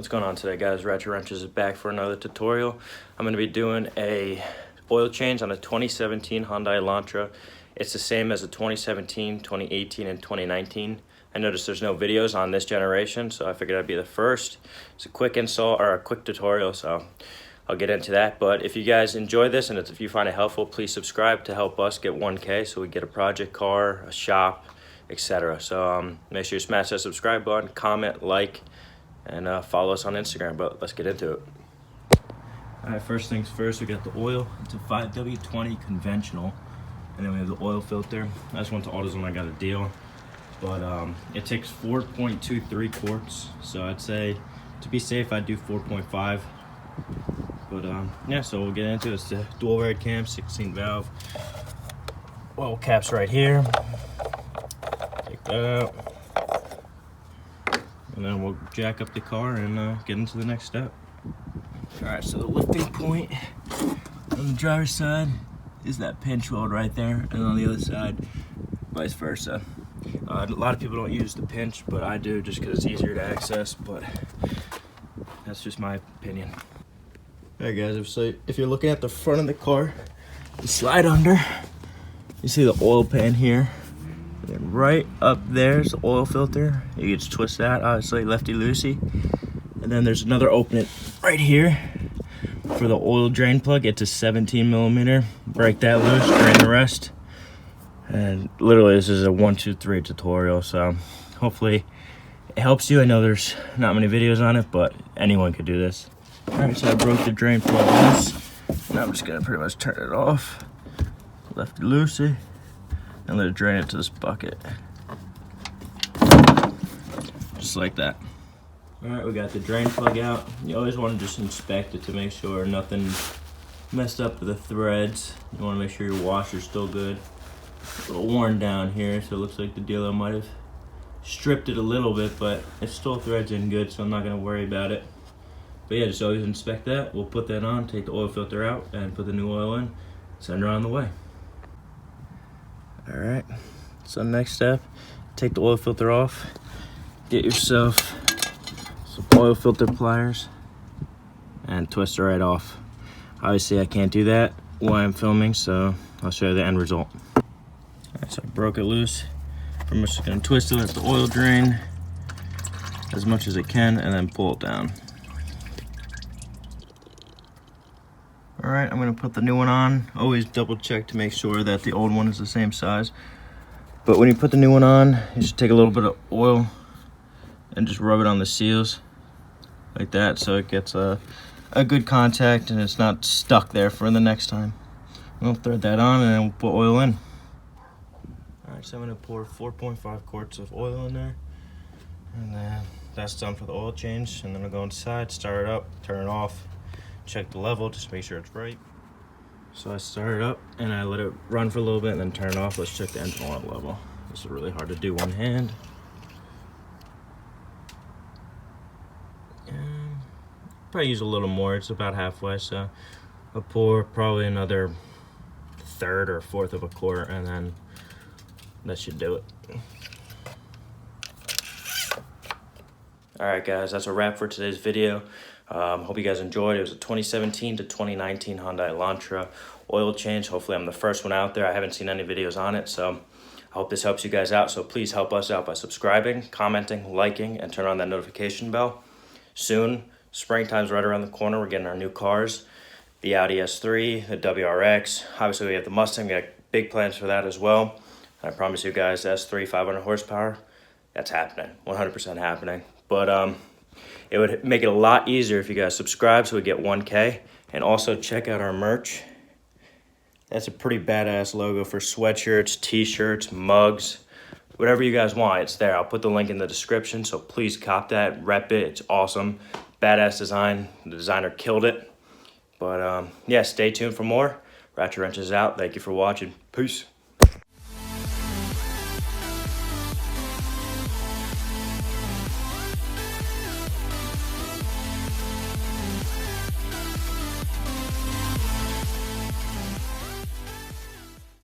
What's going on today, guys? Ratchet Wrenches is back for another tutorial. I'm going to be doing a oil change on a 2017 Hyundai Elantra. It's the same as a 2017, 2018, and 2019. I noticed there's no videos on this generation, so I figured I'd be the first. It's a quick install or a quick tutorial, so I'll get into that. But if you guys enjoy this and if you find it helpful, please subscribe to help us get 1K so we get a project car, a shop, etc. So make sure you smash that subscribe button, comment, like, and follow us on Instagram. But let's get into it. All right, first things first, we got the oil. It's a 5W20 conventional, and then we have the oil filter. I just went to AutoZone, I got a deal, but it takes 4.23 quarts, so I'd say to be safe I'd do 4.5. But yeah, so we'll get into it. It's the dual red cam, 16 valve. Oil caps right here. Take that out. And then we'll jack up the car and get into the next step. All right, so the lifting point on the driver's side is that pinch weld right there, and on the other side, vice versa. A lot of people don't use the pinch, but I do just because it's easier to access, but that's just my opinion. All right, guys, so if you're looking at the front of the car, you slide under, you see the oil pan here. And right up there's the oil filter. You can just twist that, obviously lefty-loosey. And then there's another opening right here for the oil drain plug. It's a 17mm. Break that loose, drain the rest. And literally this is a 1, 2, 3 tutorial, so hopefully it helps you. I know there's not many videos on it, but anyone could do this. All right, so I broke the drain plug loose. Now I'm just gonna pretty much turn it off. Lefty-loosey. And let it drain it to this bucket. Just like that. All right, we got the drain plug out. You always want to just inspect it to make sure nothing messed up with the threads. You want to make sure your washer's still good. A little worn down here, so it looks like the dealer might have stripped it a little bit, but it still threads in good, so I'm not gonna worry about it. But yeah, just always inspect that. We'll put that on, take the oil filter out, and put the new oil in, send her on the way. All right, so next step, take the oil filter off, get yourself some oil filter pliers, and twist it right off. Obviously, I can't do that while I'm filming, so I'll show you the end result. All right, so I broke it loose. I'm just gonna twist it, let the oil drain as much as it can, and then pull it down. All right, I'm gonna put the new one on. Always double check to make sure that the old one is the same size. But when you put the new one on, you should take a little bit of oil and just rub it on the seals like that, so it gets a good contact and it's not stuck there for the next time. We'll thread that on and then we'll put oil in. All right, so I'm gonna pour 4.5 quarts of oil in there. And then that's done for the oil change. And then I'll go inside, start it up, turn it off. Check the level, just make sure it's right. So I start it up and I let it run for a little bit and then turn it off. Let's check the engine oil level. This is really hard to do one hand. And probably use a little more, it's about halfway, so I'll pour probably another third or fourth of a quart, and then that should do it. All right, guys, that's a wrap for today's video. Hope you guys enjoyed. It was a 2017 to 2019 Hyundai Elantra oil change. Hopefully I'm the first one out there. I haven't seen any videos on it, so I hope this helps you guys out. So please help us out by subscribing, commenting, liking, and turn on that notification bell. Soon, springtime's right around the corner. We're getting our new cars, the Audi S3, the WRX. Obviously, we have the Mustang. We got big plans for that as well. I promise you guys, S3, 500 horsepower, that's happening, 100% happening. But it would make it a lot easier if you guys subscribe so we get 1K. And also check out our merch. That's a pretty badass logo for sweatshirts, t-shirts, mugs, whatever you guys want, it's there. I'll put the link in the description, so please cop that, rep it, it's awesome. Badass design, the designer killed it. But yeah, stay tuned for more. Ratchet Wrenches out, thank you for watching, peace.